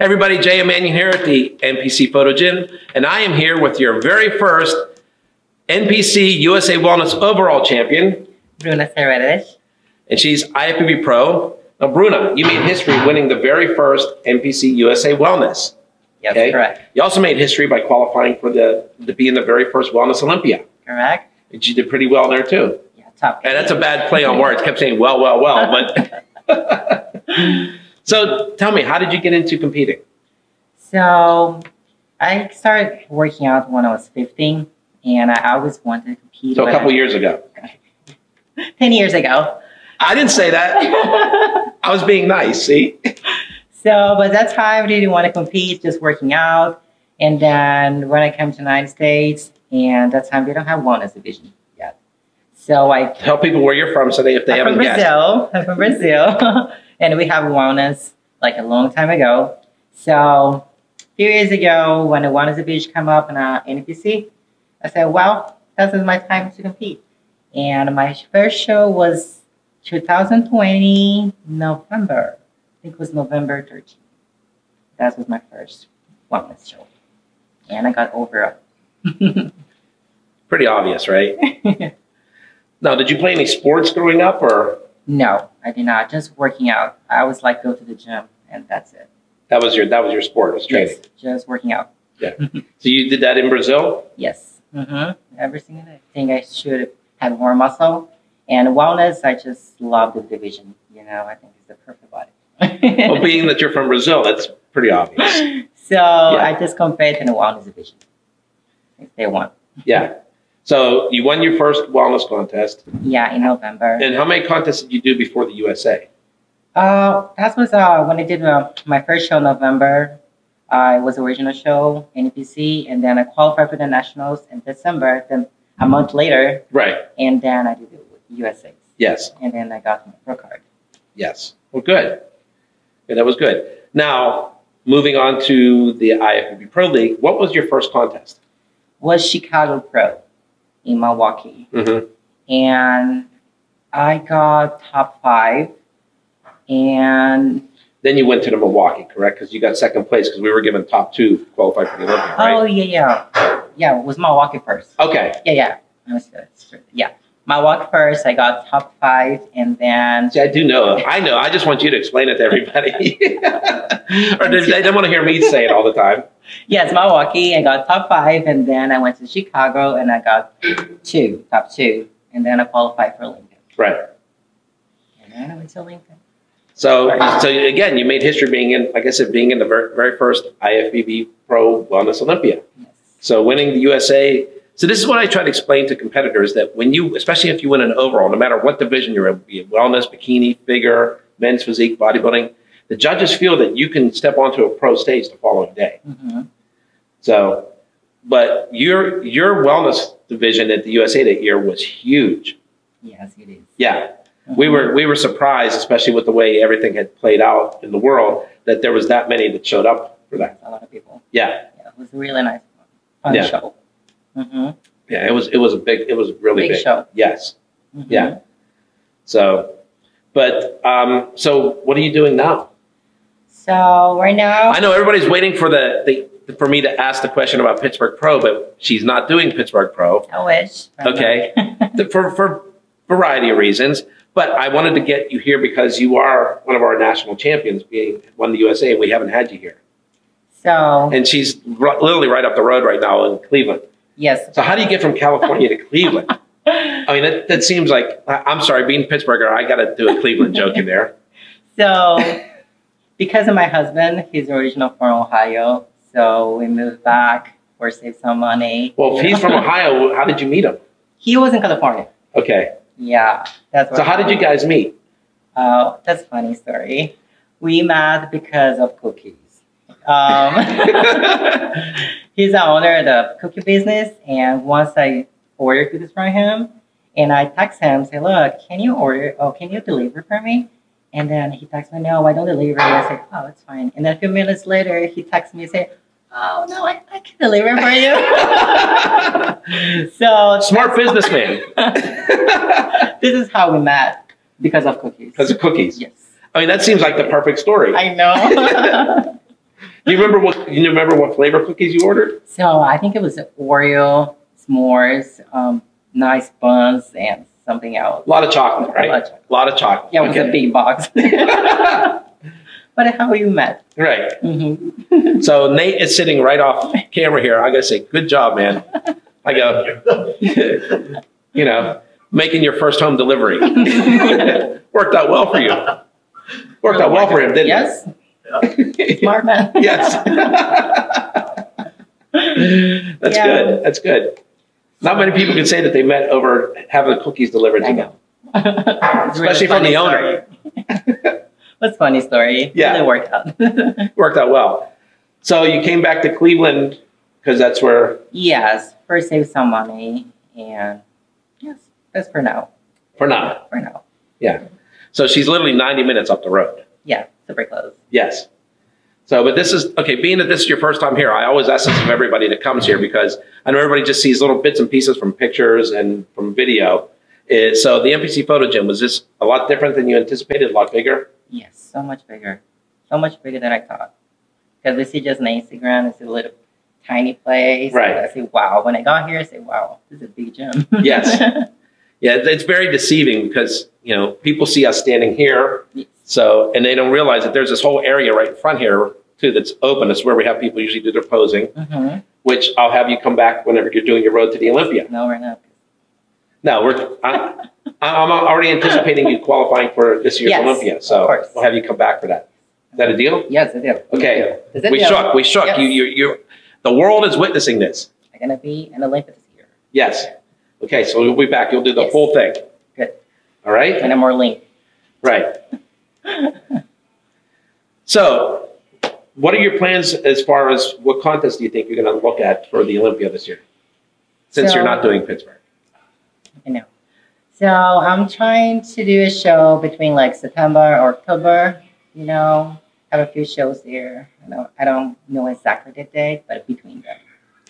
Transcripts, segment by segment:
Everybody, Jay and Manion here at the NPC Photo Gym, and I am here with your very first NPC USA Wellness Overall Champion, Bruna Seredich. And she's IFBB Pro. Now, Bruna, you made history winning the very first NPC USA Wellness. Yes, okay? Correct. You also made history by qualifying for to be in the very first Wellness Olympia. Correct. And you did pretty well there too. Yeah, top. And that's a bad play on words. Kept saying well, but. So tell me, how did you get into competing? So I started working out when I was 15, and I always wanted to compete. So a couple years ago. 10 years ago. I didn't say that. I was being nice, see? So, but that's how I didn't want to compete, just working out. And then when I came to the United States, and that time we don't have wellness division yet. So I tell people where you're from so if they haven't guessed. I'm from Brazil. And we have wellness like a long time ago. So a few years ago, when the wellness division came up in NPC, I said, well, this is my time to compete. And my first show was 2020 November. I think it was November 13th. That was my first wellness show. And I got over it. Pretty obvious, right? Now, did you play any sports growing up or? No, I did not. Just working out. I always like go to the gym and that's it. That was your sport, was training? Yes, just working out. Yeah. So you did that in Brazil? Yes. Every single day. I think I should have more muscle. And wellness, I just love the division. You know, I think it's the perfect body. Well, being that you're from Brazil, that's pretty obvious. So yeah. I just compared in the wellness division. If they want. Yeah. So you won your first wellness contest. Yeah, in November. And how many contests did you do before the USA? That was when I did my first show in November. It was the original show, NPC, and then I qualified for the nationals in December. Then a month later, right? And then I did it with USA. Yes. And then I got my pro card. Yes. Well, good. Yeah, that was good. Now, moving on to the IFBB Pro League, what was your first contest? Was Chicago Pro in Milwaukee. And I got top 5. And then you went to the Milwaukee, correct? Because you got second place because we were given top 2 to qualify for the Olympia, right? Oh, yeah. Yeah, it was Milwaukee first. Okay. Yeah. Yeah. Milwaukee first, I got top 5, and then... See, I do know. I know. I just want you to explain it to everybody. Or they don't want to hear me say it all the time. Yes, Milwaukee, I got top 5, and then I went to Chicago, and I got top 2, and then I qualified for Olympia. Right. And then I went to Olympia. So again, you made history being in, like I said, being in the very first IFBB Pro Wellness Olympia. Yes. So winning the USA. So this is what I try to explain to competitors, that when you, especially if you win an overall, no matter what division you're in, be it wellness, bikini, figure, men's physique, bodybuilding, the judges feel that you can step onto a pro stage the following day. So, but your wellness division at the USA that year was huge. Yes, it is. Yeah. We were surprised, especially with the way everything had played out in the world, that there was that many that showed up for that. A lot of people. Yeah. It was a really nice fun show. Yeah, it was really big show. Yes. Yeah. So, but so what are you doing now? So right now, I know everybody's waiting for for me to ask the question about Pittsburgh Pro, but she's not doing Pittsburgh Pro. I wish. Okay. for variety of reasons. But I wanted to get you here because you are one of our national champions, won the USA, and we haven't had you here. So. And she's literally right up the road right now in Cleveland. Yes. So how do you get from California to Cleveland? I mean, that seems like, I'm sorry, being Pittsburgher, I got to do a Cleveland joke in there. So, because of my husband, he's original from Ohio, so we moved back for save some money. Well, if he's from Ohio, how did you meet him? He was in California. Okay. Yeah. So how did you guys meet? Oh, that's a funny story. We met because of cookies. He's the owner of the cookie business, and once I ordered cookies from him, and I text him, say, look, can you deliver for me? And then he texts me, no, I don't deliver. And I said, oh, it's fine. And then a few minutes later, he texts me and say, oh, no, I can deliver for you. So smart businessman. This is how we met, because of cookies. Because of cookies? Yes. I mean, that seems like the perfect story. I know. Do you remember what flavor cookies you ordered? So I think it was Oreo, s'mores, nice buns, and something else. A lot of chocolate, right? A lot of chocolate. Yeah, it was a big box. But how you met? Right. Mm-hmm. So Nate is sitting right off camera here. I gotta say, good job, man. I go, you know, making your first home delivery. Worked out well for you. Worked out well for him, didn't yes. it? Yes. Smart man. Yes. That's good. That's good. Not many people can say that they met over having cookies delivered to them. Especially from the owner. What's funny story? Yeah. It worked out. Worked out well. So you came back to Cleveland because that's where... Yes. First save some money and yes, that's for now. For now. For now. Yeah. So she's literally 90 minutes up the road. Yeah, super close. Yes. So, but this is, okay, being that this is your first time here, I always ask this of everybody that comes here because I know everybody just sees little bits and pieces from pictures and from video. So the NPC Photo Gym, was this a lot different than you anticipated, a lot bigger? Yes, so much bigger. So much bigger than I thought. Because we see just on Instagram, it's a little tiny place. Right. I say, wow. When I got here, I say, wow, this is a big gym. Yes. Yeah, it's very deceiving because, you know, people see us standing here. Yes. So, and they don't realize that there's this whole area right in front here, too, that's open. It's where we have people usually do their posing, which I'll have you come back whenever you're doing your road to the Olympia. No, we're not. No, I'm already anticipating you qualifying for this year's Olympia. So we'll have you come back for that. Is that a deal? Yes, a deal. Okay. We shook. Yes. The world is witnessing this. I'm going to be in Olympia this year. Yes. Okay, so we'll be back. You'll do the full thing. Good. All right? And I'm more lean. Right. So, what are your plans as far as what contest do you think you're going to look at for the Olympia this year? Since you're not doing Pittsburgh. I know. So, I'm trying to do a show between like September or October. You know, have a few shows there. I don't know exactly the date, but between them.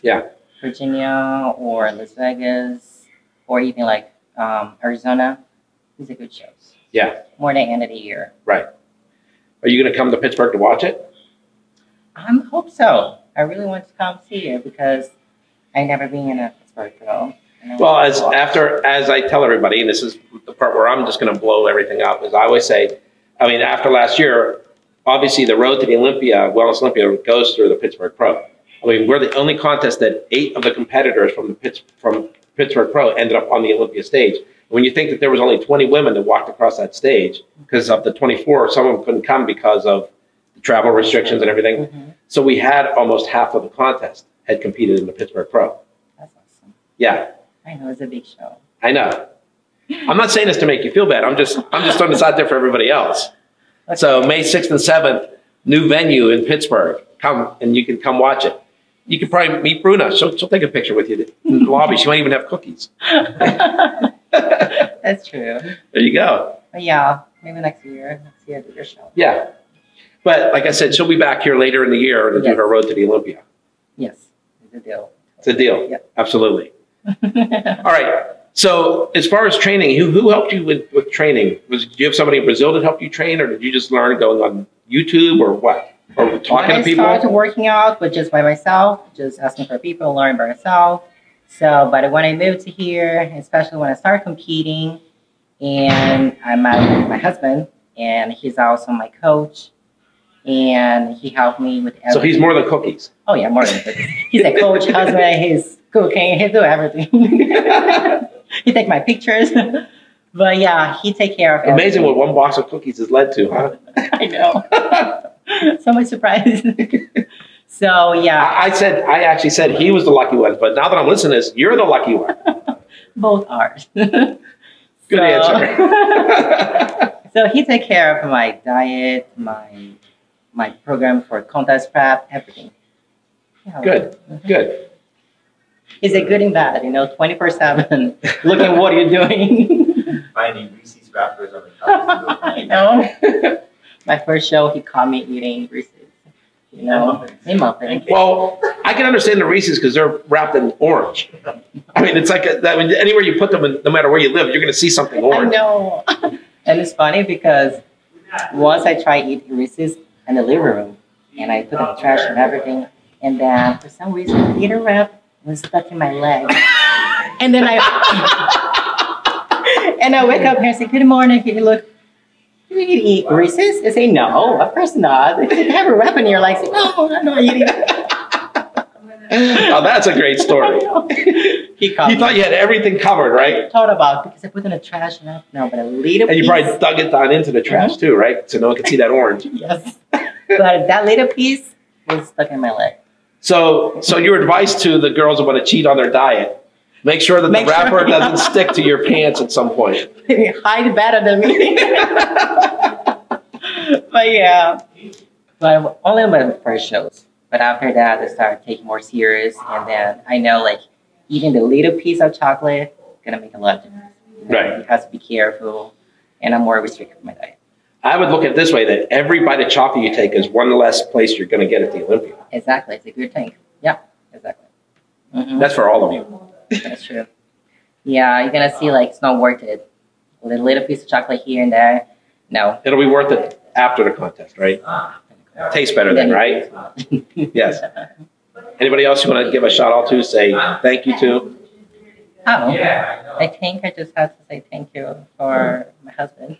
Yeah. Virginia or Las Vegas or even like Arizona. These are good shows. Yeah. More than end of the year. Right. Are you going to come to Pittsburgh to watch it? I hope so. I really want to come see it because I've never been in a Pittsburgh Pro. Well, as I tell everybody, and this is the part where I'm just going to blow everything up, is I always say, I mean, after last year, obviously the road to the Olympia, Wellness Olympia, goes through the Pittsburgh Pro. I mean, we're the only contest that 8 of the competitors from Pittsburgh Pro ended up on the Olympia stage. When you think that there was only 20 women that walked across that stage, because of the 24, some of them couldn't come because of the travel restrictions and everything. So we had almost half of the contest had competed in the Pittsburgh Pro. That's awesome. Yeah. I know, it's a big show. I know. I'm not saying this to make you feel bad. I'm just throwing this out there for everybody else. Okay. So May 6th and 7th, new venue in Pittsburgh. Come, and you can come watch it. You can probably meet Bruna. She'll take a picture with you in the lobby. She might even have cookies. That's true. There you go. But yeah, maybe next year. Next year, do your show. Yeah. But like I said, she'll be back here later in the year to do her road to the Olympia. Yes. It's a deal. It's a deal. Yeah. Absolutely. All right. So as far as training, who helped you with training? Did you have somebody in Brazil that helped you train, or did you just learn going on YouTube, or what? Or talking to people? I started working out, but just by myself, just asking for people, learning by myself. So, but when I moved to here, especially when I started competing, and I met my husband, and he's also my coach, and he helped me with everything. So he's more than cookies? Oh yeah, more than cookies. He's a coach, husband, he's cooking, he do everything. He take my pictures. But yeah, he take care of everything. Amazing what one box of cookies has led to, huh? I know. So much surprise. So yeah. I actually said he was the lucky one, but now that I'm listening to this, you're the lucky one. Both are. Good answer. So he take care of my diet, my program for contest prep, everything. Yeah, good, good. Is it good and bad? You know, 24/7, looking what you're doing. Finding Reese's wrappers on the top. I know. My first show, he caught me eating Reese's. You know, muffins. Well, I can understand the Reese's because they're wrapped in orange. I mean, it's like anywhere you put them, no matter where you live, you're going to see something orange. I know. And it's funny because once I tried eating Reese's in the living room, and I put in the trash and everything. And then for some reason, the leader rep was stuck in my leg. And then I wake up here and say, "Good morning. Can you look? Do you eat Reese's?" I say, "No, of course not." They say, "Have a wrap in your leg." I say, "No, I'm not eating." Oh, that's a great story. You thought you had everything covered, right? I thought about it because I put in the trash and no, but a little And you probably dug it down into the trash too, right? So no one could see that orange. Yes. But that little piece was stuck in my leg. So your advice to the girls who want to cheat on their diet, make sure that the wrapper doesn't stick to your pants at some point. Hide better than me. But yeah. But only my first shows. But after that, I started taking more serious. And then I know like eating the little piece of chocolate gonna make a lot of difference. Right. You have to be careful. And I'm more restricted with my diet. I would look at it this way, that every bite of chocolate you take is one less place you're going to get at the Olympia. Exactly. It's a good thing. Yeah, exactly. Mm-hmm. That's for all of you. That's true. Yeah, you're going to see like it's not worth it. A little piece of chocolate here and there. No. It'll be worth it after the contest, right? Tastes better then, right? Yes. Anybody else you want to give a shout out to, say thank you to? Oh, I think I just have to say thank you for my husband.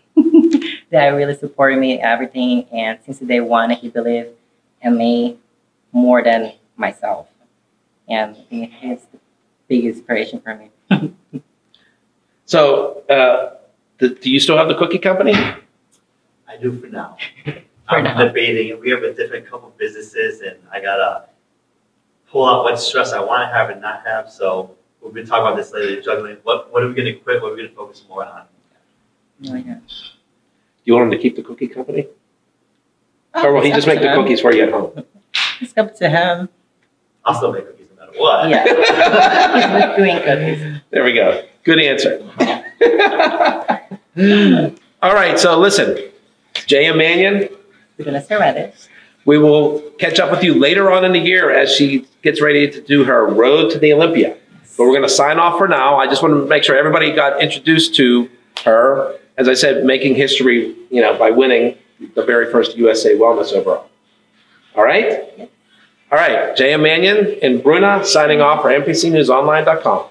That really supported me in everything. And since day one, he believed in me more than myself. And I think he's the biggest inspiration for me. So, do you still have the cookie company? I do for now. I'm debating. We have a different couple of businesses, and I gotta pull out what stress I want to have and not have. So we've been talking about this lately, juggling. What are we going to quit? What are we going to focus more on? Oh, yeah. Do you want him to keep the cookie company? Oh, Or will he just make the cookies for you at home? It's up to him. I'll still make cookies no matter what. Yeah. He's doing cookies. There we go. Good answer. All right, so listen, J.M. Manion, Bruna Seredich. we will catch up with you later on in the year as she gets ready to do her road to the Olympia. But we're going to sign off for now. I just want to make sure everybody got introduced to her. As I said, making history, by winning the very first USA Wellness overall. All right? All right. J.M. Manion and Bruna signing off for NPCNewsOnline.com.